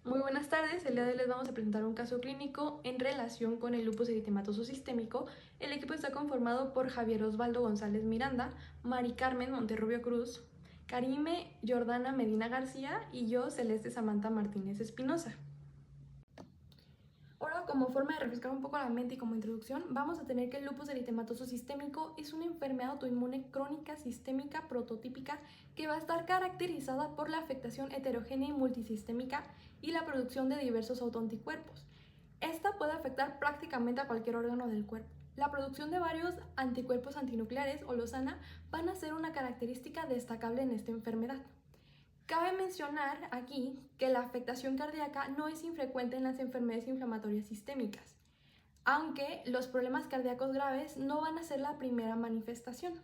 Muy buenas tardes, el día de hoy les vamos a presentar un caso clínico en relación con el lupus eritematoso sistémico. El equipo está conformado por Javier Osvaldo González Miranda, Mari Carmen Monterrubio Cruz, Karime Jordana Medina García y yo, Celeste Samantha Martínez Espinosa. Ahora, como forma de refrescar un poco la mente y como introducción, vamos a tener que el lupus eritematoso sistémico es una enfermedad autoinmune crónica sistémica prototípica que va a estar caracterizada por la afectación heterogénea y multisistémica y la producción de diversos autoanticuerpos. Esta puede afectar prácticamente a cualquier órgano del cuerpo. La producción de varios anticuerpos antinucleares o losana van a ser una característica destacable en esta enfermedad. Cabe mencionar aquí que la afectación cardíaca no es infrecuente en las enfermedades inflamatorias sistémicas, aunque los problemas cardíacos graves no van a ser la primera manifestación.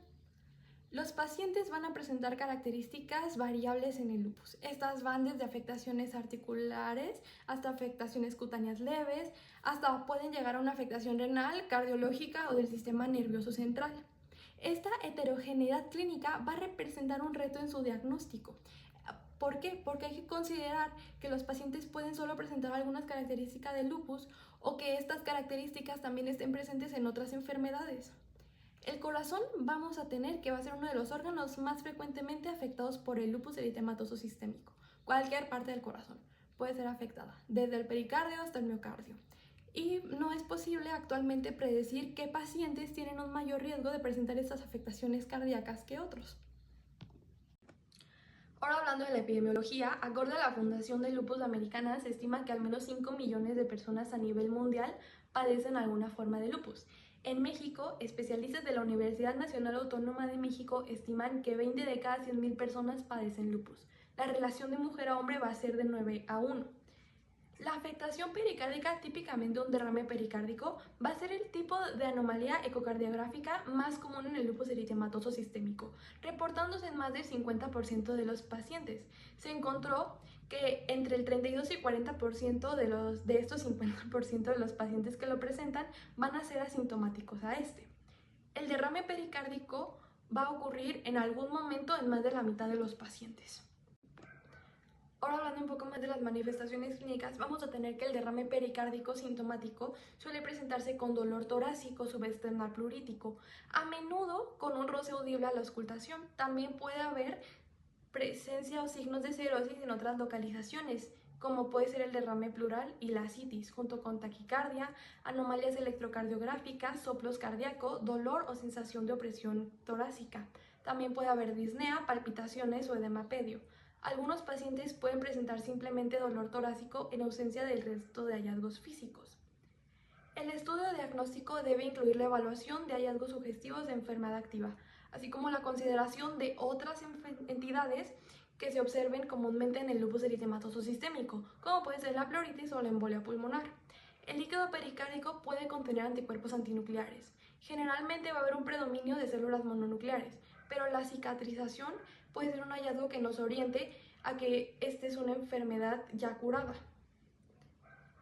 Los pacientes van a presentar características variables en el lupus. Estas van desde afectaciones articulares hasta afectaciones cutáneas leves, hasta pueden llegar a una afectación renal, cardiológica o del sistema nervioso central. Esta heterogeneidad clínica va a representar un reto en su diagnóstico. ¿Por qué? Porque hay que considerar que los pacientes pueden solo presentar algunas características del lupus o que estas características también estén presentes en otras enfermedades. El corazón vamos a tener que va a ser uno de los órganos más frecuentemente afectados por el lupus eritematoso sistémico. Cualquier parte del corazón puede ser afectada, desde el pericardio hasta el miocardio. Y no es posible actualmente predecir qué pacientes tienen un mayor riesgo de presentar estas afectaciones cardíacas que otros. Ahora hablando de la epidemiología, acorde a la Fundación de Lupus Americana, se estima que al menos 5 millones de personas a nivel mundial padecen alguna forma de lupus. En México, especialistas de la Universidad Nacional Autónoma de México estiman que 20 de cada 100,000 personas padecen lupus. La relación de mujer a hombre va a ser de 9 a 1. La afectación pericárdica, típicamente un derrame pericárdico, va a ser el tipo de anomalía ecocardiográfica más común en el lupus eritematoso sistémico, reportándose en más del 50% de los pacientes. Se encontró que entre el 32 y 40% de estos 50% de los pacientes que lo presentan van a ser asintomáticos a este. El derrame pericárdico va a ocurrir en algún momento en más de la mitad de los pacientes. Ahora hablando un poco más de las manifestaciones clínicas, vamos a tener que el derrame pericárdico sintomático suele presentarse con dolor torácico subesternal plurítico, a menudo con un roce audible a la auscultación. También puede haber presencia o signos de cirrosis en otras localizaciones, como puede ser el derrame pleural y la ascitis, junto con taquicardia, anomalías electrocardiográficas, soplos cardíacos, dolor o sensación de opresión torácica. También puede haber disnea, palpitaciones o edema pedio. Algunos pacientes pueden presentar simplemente dolor torácico en ausencia del resto de hallazgos físicos. El estudio diagnóstico debe incluir la evaluación de hallazgos sugestivos de enfermedad activa, así como la consideración de otras entidades que se observen comúnmente en el lupus eritematoso sistémico, como puede ser la pleuritis o la embolia pulmonar. El líquido pericárdico puede contener anticuerpos antinucleares. Generalmente va a haber un predominio de células mononucleares, pero la cicatrización puede ser un hallazgo que nos oriente a que esta es una enfermedad ya curada.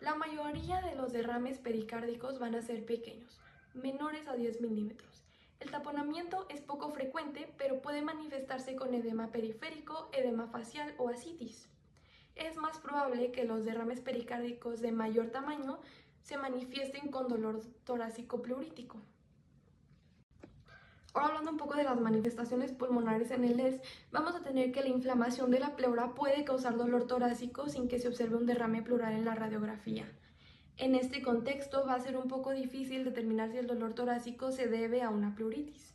La mayoría de los derrames pericárdicos van a ser pequeños, menores a 10 milímetros. El taponamiento es poco frecuente, pero puede manifestarse con edema periférico, edema facial o ascitis. Es más probable que los derrames pericárdicos de mayor tamaño se manifiesten con dolor torácico pleurítico. Ahora hablando un poco de las manifestaciones pulmonares en el LES, vamos a tener que la inflamación de la pleura puede causar dolor torácico sin que se observe un derrame pleural en la radiografía. En este contexto va a ser un poco difícil determinar si el dolor torácico se debe a una pleuritis.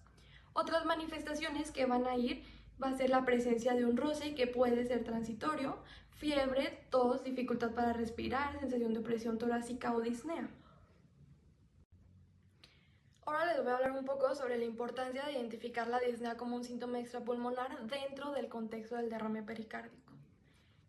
Otras manifestaciones que van a ir va a ser la presencia de un roce que puede ser transitorio, fiebre, tos, dificultad para respirar, sensación de opresión torácica o disnea. Ahora les voy a hablar un poco sobre la importancia de identificar la disnea como un síntoma extrapulmonar dentro del contexto del derrame pericárdico.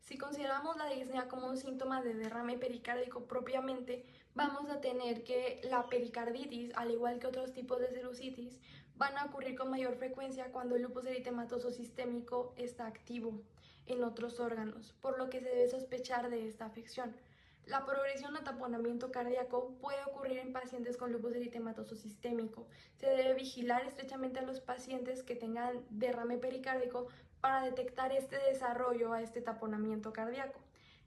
Si consideramos la disnea como un síntoma de derrame pericárdico propiamente, vamos a tener que la pericarditis, al igual que otros tipos de sinusitis, van a ocurrir con mayor frecuencia cuando el lupus eritematoso sistémico está activo en otros órganos, por lo que se debe sospechar de esta afección. La progresión a taponamiento cardíaco puede ocurrir en pacientes con lupus eritematoso sistémico. Se debe vigilar estrechamente a los pacientes que tengan derrame pericárdico para detectar este desarrollo a este taponamiento cardíaco.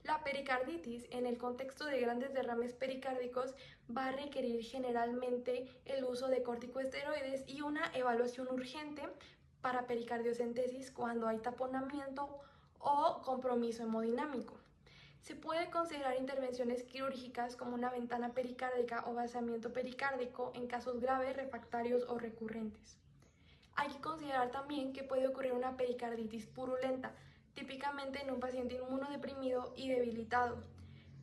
La pericarditis, en el contexto de grandes derrames pericárdicos, va a requerir generalmente el uso de corticosteroides y una evaluación urgente para pericardiocentesis cuando hay taponamiento o compromiso hemodinámico. Se puede considerar intervenciones quirúrgicas como una ventana pericárdica o vaciamiento pericárdico en casos graves, refractarios o recurrentes. Hay que considerar también que puede ocurrir una pericarditis purulenta, típicamente en un paciente inmunodeprimido y debilitado.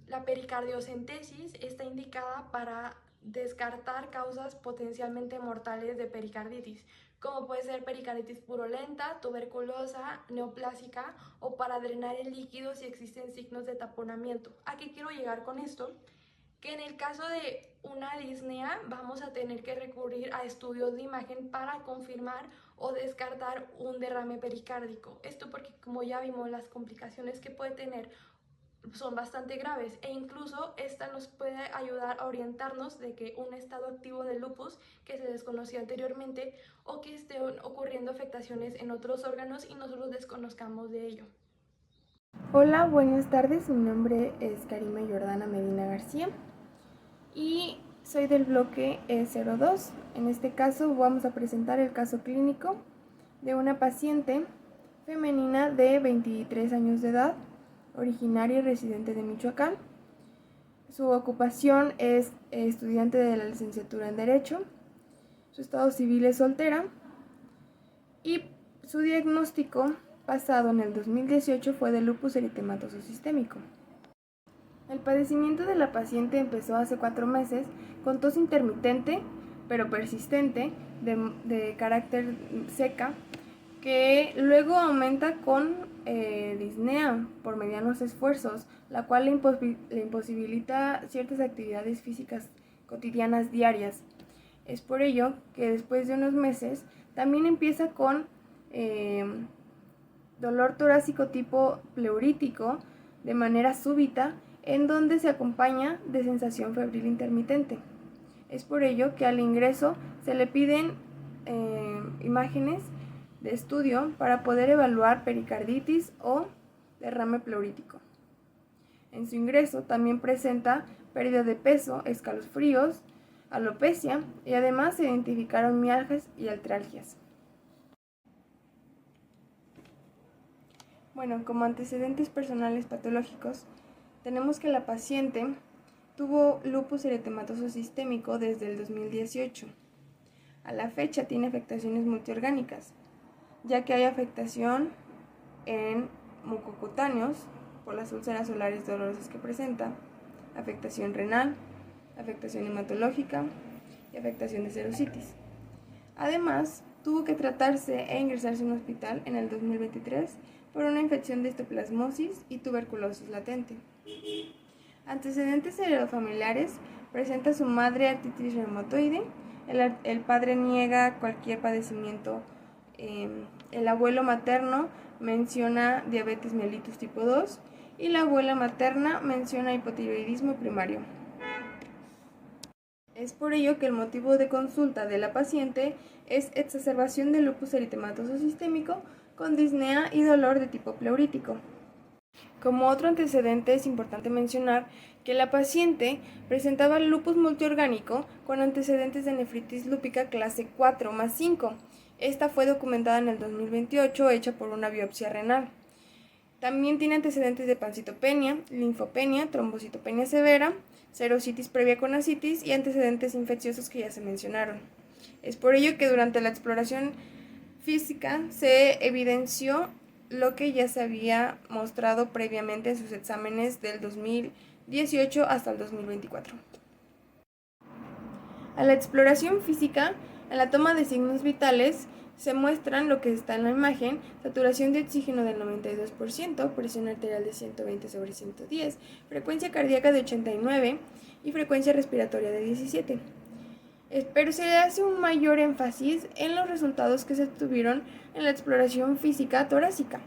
La pericardiocentesis está indicada para descartar causas potencialmente mortales de pericarditis, como puede ser pericarditis purulenta, tuberculosa, neoplásica o para drenar el líquido si existen signos de taponamiento. ¿A qué quiero llegar con esto? Que en el caso de una disnea vamos a tener que recurrir a estudios de imagen para confirmar o descartar un derrame pericárdico. Esto porque, como ya vimos, las complicaciones que puede tener son bastante graves e incluso esta nos puede ayudar a orientarnos de que un estado activo de lupus que se desconocía anteriormente o que estén ocurriendo afectaciones en otros órganos y nosotros desconozcamos de ello. Hola, buenas tardes. Mi nombre es Karima Jordana Medina García y soy del bloque E02. En este caso vamos a presentar el caso clínico de una paciente femenina de 23 años de edad, originaria y residente de Michoacán. Su ocupación es estudiante de la licenciatura en Derecho. Su estado civil es soltera y su diagnóstico basado en el 2018 fue de lupus eritematoso sistémico. El padecimiento de la paciente empezó hace 4 meses con tos intermitente pero persistente de carácter seca, que luego aumenta con disnea por medianos esfuerzos, la cual le imposibilita ciertas actividades físicas cotidianas diarias. Es por ello que después de unos meses también empieza con dolor torácico tipo pleurítico de manera súbita, en donde se acompaña de sensación febril intermitente. Es por ello que al ingreso se le piden imágenes de estudio para poder evaluar pericarditis o derrame pleurítico. En su ingreso también presenta pérdida de peso, escalofríos, alopecia y además se identificaron mialgias y artralgias. Bueno, como antecedentes personales patológicos, tenemos que la paciente tuvo lupus eritematoso sistémico desde el 2018. A la fecha tiene afectaciones multiorgánicas, ya que hay afectación en mucocutáneos por las úlceras solares dolorosas que presenta, afectación renal, afectación hematológica y afectación de serositis. Además, tuvo que tratarse e ingresarse en un hospital en el 2023 por una infección de histoplasmosis y tuberculosis latente. Antecedentes heredofamiliares: presenta su madre artritis reumatoide, el padre niega cualquier padecimiento, el abuelo materno menciona diabetes mellitus tipo 2 y la abuela materna menciona hipotiroidismo primario. Es por ello que el motivo de consulta de la paciente es exacerbación de lupus eritematoso sistémico con disnea y dolor de tipo pleurítico. Como otro antecedente es importante mencionar que la paciente presentaba lupus multiorgánico con antecedentes de nefritis lúpica clase 4+5. Esta fue documentada en el 2028, hecha por una biopsia renal. También tiene antecedentes de pancitopenia, linfopenia, trombocitopenia severa, serositis previa con ascitis y antecedentes infecciosos que ya se mencionaron. Es por ello que durante la exploración física se evidenció lo que ya se había mostrado previamente en sus exámenes del 2018 hasta el 2024. A la exploración física, en la toma de signos vitales, se muestran lo que está en la imagen: saturación de oxígeno del 92%, presión arterial de 120/110, frecuencia cardíaca de 89 y frecuencia respiratoria de 17. Pero se hace un mayor énfasis en los resultados que se obtuvieron en la exploración física torácica,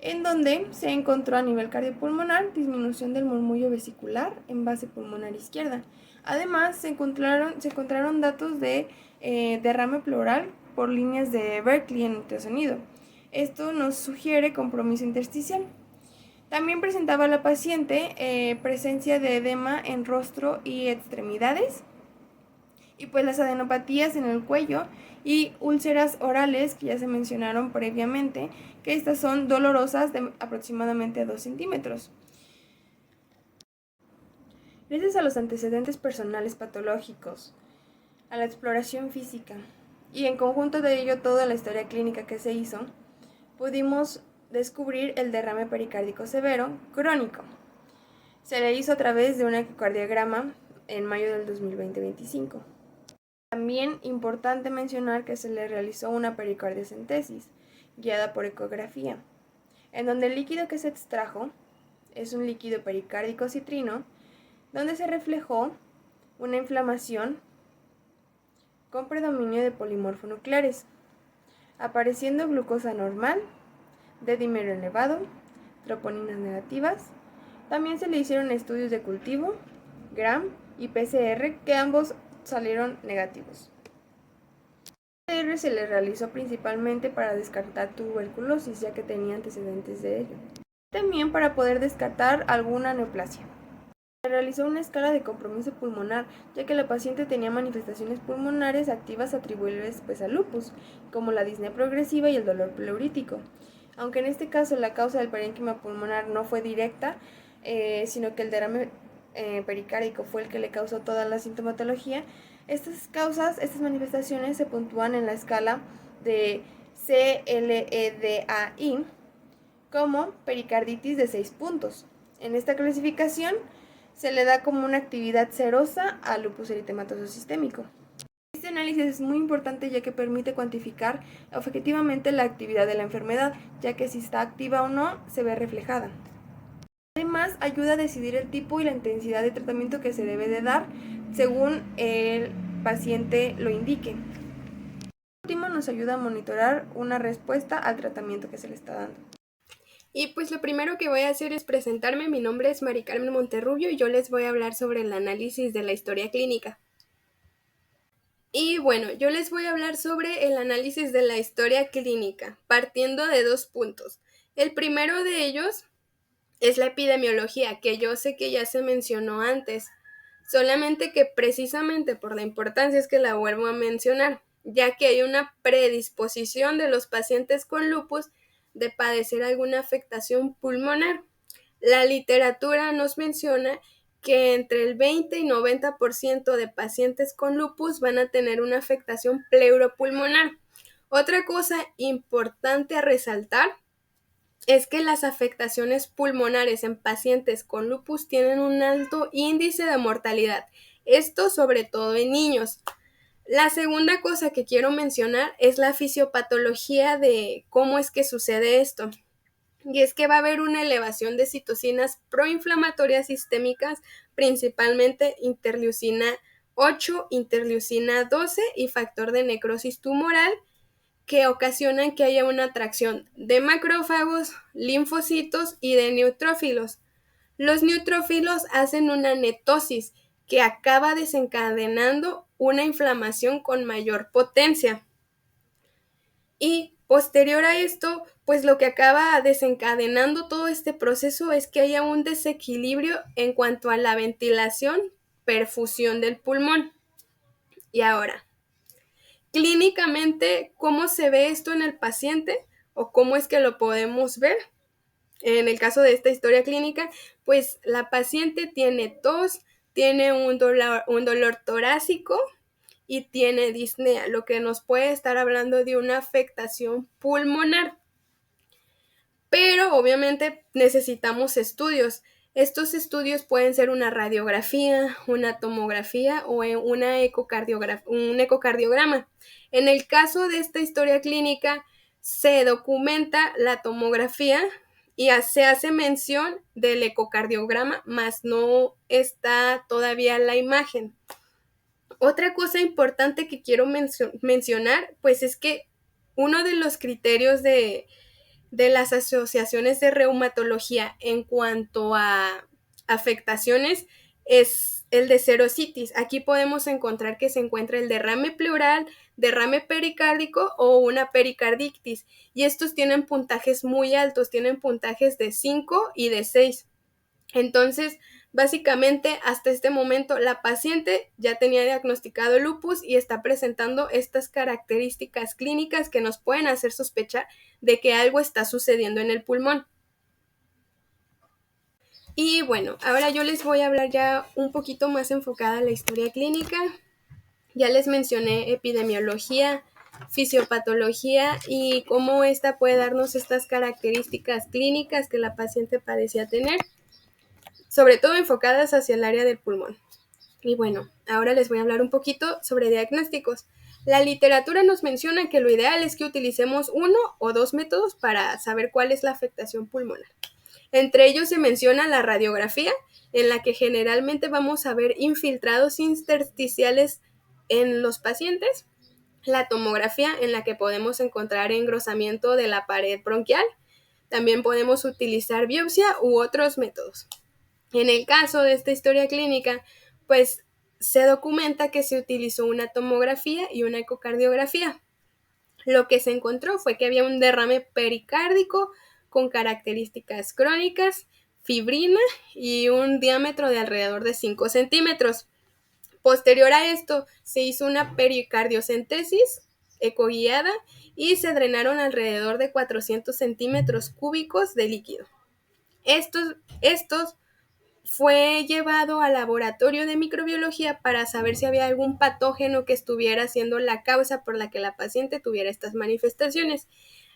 en donde se encontró a nivel cardiopulmonar disminución del murmullo vesicular en base pulmonar izquierda. Además, se encontraron datos de derrame pleural por líneas de Berkeley en ultrasonido. Esto nos sugiere compromiso intersticial. También presentaba a la paciente presencia de edema en rostro y extremidades, y pues las adenopatías en el cuello y úlceras orales que ya se mencionaron previamente, que estas son dolorosas de aproximadamente 2 centímetros. Gracias a los antecedentes personales patológicos, a la exploración física y en conjunto de ello toda la historia clínica que se hizo, pudimos descubrir el derrame pericárdico severo crónico. Se le hizo a través de un ecocardiograma en mayo del 2025. También importante mencionar que se le realizó una pericardiocentesis guiada por ecografía, en donde el líquido que se extrajo es un líquido pericárdico citrino, donde se reflejó una inflamación con predominio de polimorfonucleares, apareciendo glucosa normal, D-dímero elevado, troponinas negativas. También se le hicieron estudios de cultivo, Gram y PCR, que ambos salieron negativos. El PCR se le realizó principalmente para descartar tuberculosis, ya que tenía antecedentes de ello. También para poder descartar alguna neoplasia. Se realizó una escala de compromiso pulmonar, ya que la paciente tenía manifestaciones pulmonares activas atribuibles al lupus, como la disnea progresiva y el dolor pleurítico. Aunque en este caso la causa del parénquima pulmonar no fue directa, sino que el derrame pericárdico fue el que le causó toda la sintomatología, estas manifestaciones se puntúan en la escala de CLEDAI como pericarditis de 6 puntos. En esta clasificación se le da como una actividad serosa al lupus eritematoso sistémico. Este análisis es muy importante ya que permite cuantificar objetivamente la actividad de la enfermedad, ya que si está activa o no se ve reflejada. Además, ayuda a decidir el tipo y la intensidad de tratamiento que se debe de dar según el paciente lo indique. Por último, nos ayuda a monitorar una respuesta al tratamiento que se le está dando. Y pues lo primero que voy a hacer es presentarme. Mi nombre es Mari Carmen Monterrubio y yo les voy a hablar sobre el análisis de la historia clínica. Y bueno, yo les voy a hablar sobre el análisis de la historia clínica, partiendo de 2 puntos. El primero de ellos es la epidemiología, que yo sé que ya se mencionó antes, solamente que precisamente por la importancia es que la vuelvo a mencionar, ya que hay una predisposición de los pacientes con lupus de padecer alguna afectación pulmonar. La literatura nos menciona que entre el 20 y 90% de pacientes con lupus van a tener una afectación pleuropulmonar. Otra cosa importante a resaltar es que las afectaciones pulmonares en pacientes con lupus tienen un alto índice de mortalidad, esto sobre todo en niños. La segunda cosa que quiero mencionar es la fisiopatología de cómo es que sucede esto. Y es que va a haber una elevación de citocinas proinflamatorias sistémicas, principalmente interleucina 8, interleucina 12 y factor de necrosis tumoral, que ocasionan que haya una atracción de macrófagos, linfocitos y de neutrófilos. Los neutrófilos hacen una netosis que acaba desencadenando una inflamación con mayor potencia. Y posterior a esto, pues lo que acaba desencadenando todo este proceso es que haya un desequilibrio en cuanto a la ventilación, perfusión del pulmón. Y ahora, clínicamente, ¿cómo se ve esto en el paciente o cómo es que lo podemos ver? En el caso de esta historia clínica, pues la paciente tiene tos, tiene un dolor torácico y tiene disnea, lo que nos puede estar hablando de una afectación pulmonar. Pero obviamente necesitamos estudios. Estos estudios pueden ser una radiografía, una tomografía o un ecocardiograma. En el caso de esta historia clínica, se documenta la tomografía y se hace mención del ecocardiograma, más no está todavía la imagen. Otra cosa importante que quiero mencionar, pues es que uno de los criterios de las asociaciones de reumatología en cuanto a afectaciones es el de serositis. Aquí podemos encontrar que se encuentra el derrame pleural, derrame pericárdico o una pericarditis. Y estos tienen puntajes muy altos, tienen puntajes de 5 y de 6. Entonces, básicamente, hasta este momento, la paciente ya tenía diagnosticado lupus y está presentando estas características clínicas que nos pueden hacer sospechar de que algo está sucediendo en el pulmón. Y bueno, ahora yo les voy a hablar ya un poquito más enfocada a la historia clínica. Ya les mencioné epidemiología, fisiopatología y cómo esta puede darnos estas características clínicas que la paciente parecía tener, sobre todo enfocadas hacia el área del pulmón. Y bueno, ahora les voy a hablar un poquito sobre diagnósticos. La literatura nos menciona que lo ideal es que utilicemos 1 o 2 métodos para saber cuál es la afectación pulmonar. Entre ellos se menciona la radiografía, en la que generalmente vamos a ver infiltrados intersticiales en los pacientes, la tomografía, en la que podemos encontrar engrosamiento de la pared bronquial. También podemos utilizar biopsia u otros métodos. En el caso de esta historia clínica, pues se documenta que se utilizó una tomografía y una ecocardiografía. Lo que se encontró fue que había un derrame pericárdico con características crónicas, fibrina y un diámetro de alrededor de 5 centímetros. Posterior a esto, se hizo una pericardiocentesis ecoguiada y se drenaron alrededor de 400 centímetros cúbicos de líquido. Estos fue llevado al laboratorio de microbiología para saber si había algún patógeno que estuviera siendo la causa por la que la paciente tuviera estas manifestaciones.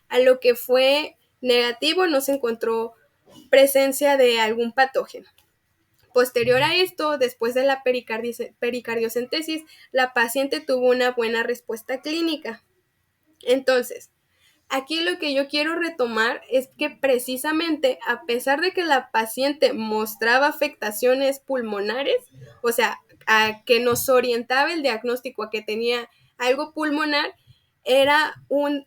A lo que fue negativo, no se encontró presencia de algún patógeno. Posterior a esto, después de la pericardiocentesis, la paciente tuvo una buena respuesta clínica. Entonces, aquí lo que yo quiero retomar es que precisamente a pesar de que la paciente mostraba afectaciones pulmonares, o sea, a que nos orientaba el diagnóstico a que tenía algo pulmonar,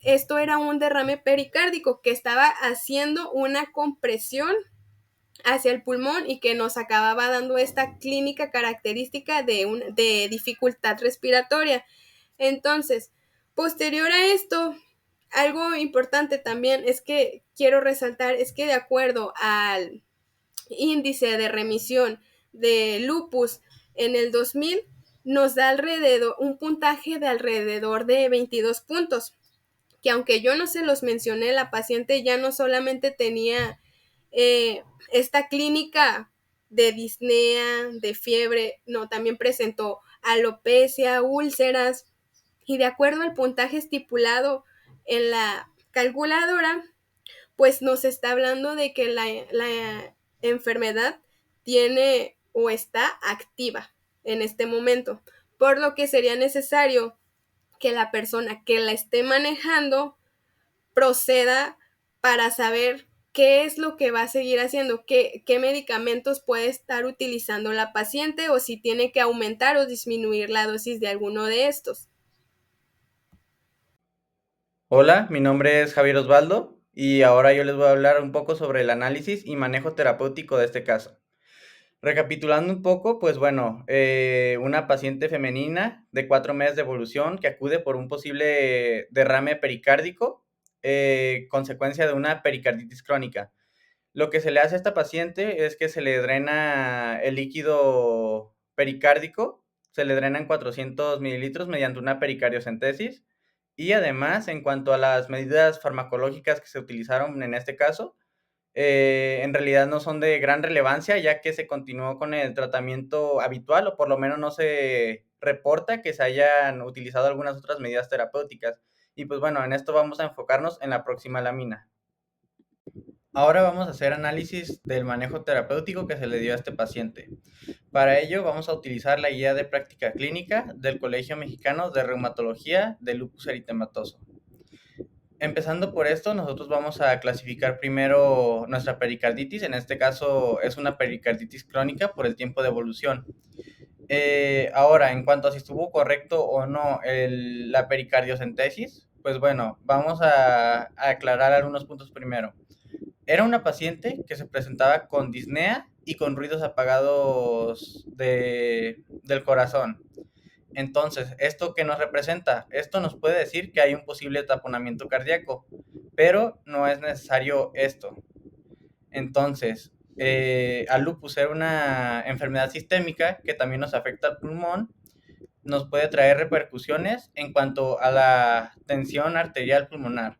esto era un derrame pericárdico que estaba haciendo una compresión hacia el pulmón y que nos acababa dando esta clínica característica de dificultad respiratoria. Entonces, posterior a esto, algo importante también es que quiero resaltar es que de acuerdo al índice de remisión de lupus en el 2000 nos da un puntaje de alrededor de 22 puntos, que aunque yo no se los mencioné, la paciente ya no solamente tenía esta clínica de disnea, de fiebre, no, también presentó alopecia, úlceras, y de acuerdo al puntaje estipulado en la calculadora, pues nos está hablando de que la enfermedad tiene o está activa en este momento, por lo que sería necesario que la persona que la esté manejando proceda para saber qué es lo que va a seguir haciendo, qué medicamentos puede estar utilizando la paciente o si tiene que aumentar o disminuir la dosis de alguno de estos. Hola, mi nombre es Javier Osvaldo y ahora yo les voy a hablar un poco sobre el análisis y manejo terapéutico de este caso. Recapitulando un poco, pues bueno, una paciente femenina de 4 meses de evolución que acude por un posible derrame pericárdico, consecuencia de una pericarditis crónica. Lo que se le hace a esta paciente es que se le drena el líquido pericárdico, se le drenan 400 mililitros mediante una pericardiocentesis. Y además, en cuanto a las medidas farmacológicas que se utilizaron en este caso, en realidad no son de gran relevancia, ya que se continuó con el tratamiento habitual, o por lo menos no se reporta que se hayan utilizado algunas otras medidas terapéuticas. Y pues bueno, en esto vamos a enfocarnos en la próxima lámina. Ahora vamos a hacer análisis del manejo terapéutico que se le dio a este paciente. Para ello vamos a utilizar la guía de práctica clínica del Colegio Mexicano de Reumatología de Lupus Eritematoso. Empezando por esto, nosotros vamos a clasificar primero nuestra pericarditis, en este caso es una pericarditis crónica por el tiempo de evolución. Ahora, en cuanto a si estuvo correcto o no la pericardiocentesis, pues bueno, vamos a aclarar algunos puntos primero. Era una paciente que se presentaba con disnea y con ruidos apagados del corazón. Entonces, ¿esto qué nos representa? Esto nos puede decir que hay un posible taponamiento cardíaco, pero no es necesario esto. Entonces, al lupus ser una enfermedad sistémica que también nos afecta al pulmón, nos puede traer repercusiones en cuanto a la tensión arterial pulmonar.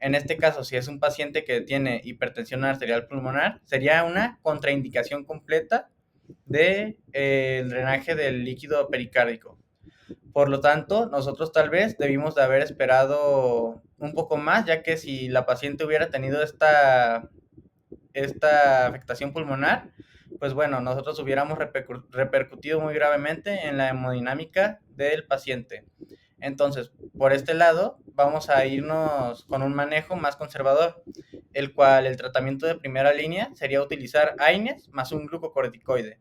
En este caso, si es un paciente que tiene hipertensión arterial pulmonar, sería una contraindicación completa del drenaje del líquido pericárdico. Por lo tanto, nosotros tal vez debimos de haber esperado un poco más, ya que si la paciente hubiera tenido esta afectación pulmonar, pues bueno, nosotros hubiéramos repercutido muy gravemente en la hemodinámica del paciente. Entonces, por este lado, vamos a irnos con un manejo más conservador, el cual el tratamiento de primera línea sería utilizar AINES más un glucocorticoide.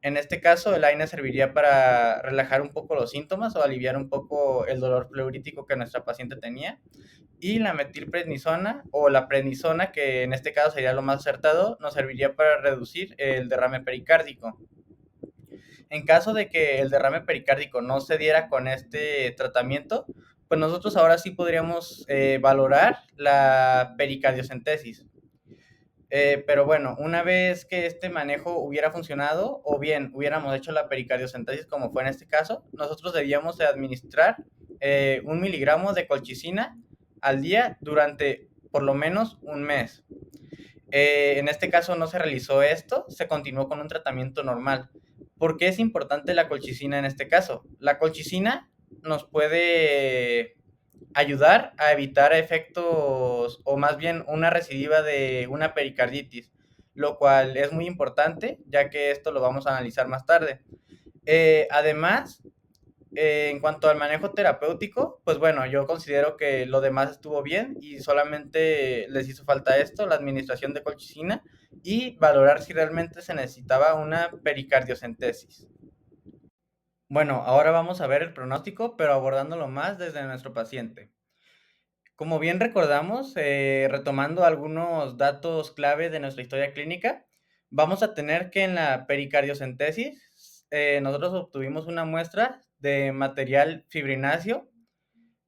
En este caso, el AINES serviría para relajar un poco los síntomas o aliviar un poco el dolor pleurítico que nuestra paciente tenía. Y la metilprednisona o la prednisona, que en este caso sería lo más acertado, nos serviría para reducir el derrame pericárdico. En caso de que el derrame pericárdico no se diera con este tratamiento, pues nosotros ahora sí podríamos valorar la pericardiocentesis. Pero bueno, una vez que este manejo hubiera funcionado, o bien hubiéramos hecho la pericardiocentesis como fue en este caso, nosotros debíamos de administrar 1 miligramo de colchicina al día durante por lo menos un mes. En este caso no se realizó esto, se continuó con un tratamiento normal. ¿Por qué es importante la colchicina en este caso? La colchicina nos puede ayudar a evitar efectos, o más bien una recidiva de una pericarditis, lo cual es muy importante, ya que esto lo vamos a analizar más tarde. Además, en cuanto al manejo terapéutico, pues bueno, yo considero que lo demás estuvo bien y solamente les hizo falta esto, la administración de colchicina y valorar si realmente se necesitaba una pericardiocentesis. Bueno, ahora vamos a ver el pronóstico, pero abordándolo más desde nuestro paciente. Como bien recordamos, retomando algunos datos clave de nuestra historia clínica, vamos a tener que en la pericardiocentesis nosotros obtuvimos una muestra de material fibrináceo.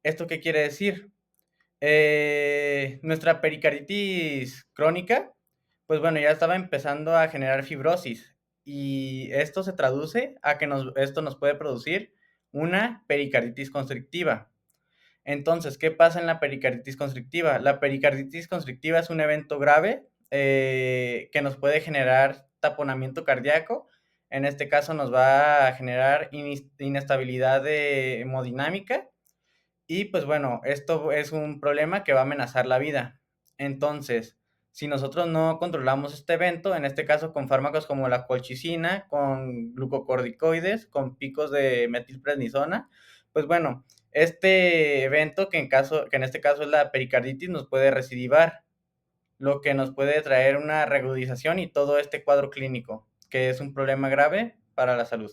¿Esto qué quiere decir? Nuestra pericarditis crónica, pues bueno, ya estaba empezando a generar fibrosis y esto se traduce a que esto nos puede producir una pericarditis constrictiva. Entonces, ¿qué pasa en la pericarditis constrictiva? La pericarditis constrictiva es un evento grave que nos puede generar taponamiento cardíaco. En este caso nos va a generar inestabilidad hemodinámica y pues bueno, esto es un problema que va a amenazar la vida. Entonces, si nosotros no controlamos este evento, en este caso con fármacos como la colchicina, con glucocorticoides, con picos de metilprednisona, pues bueno, este evento que en este caso es la pericarditis nos puede recidivar, lo que nos puede traer una reagudización y todo este cuadro clínico, que es un problema grave para la salud.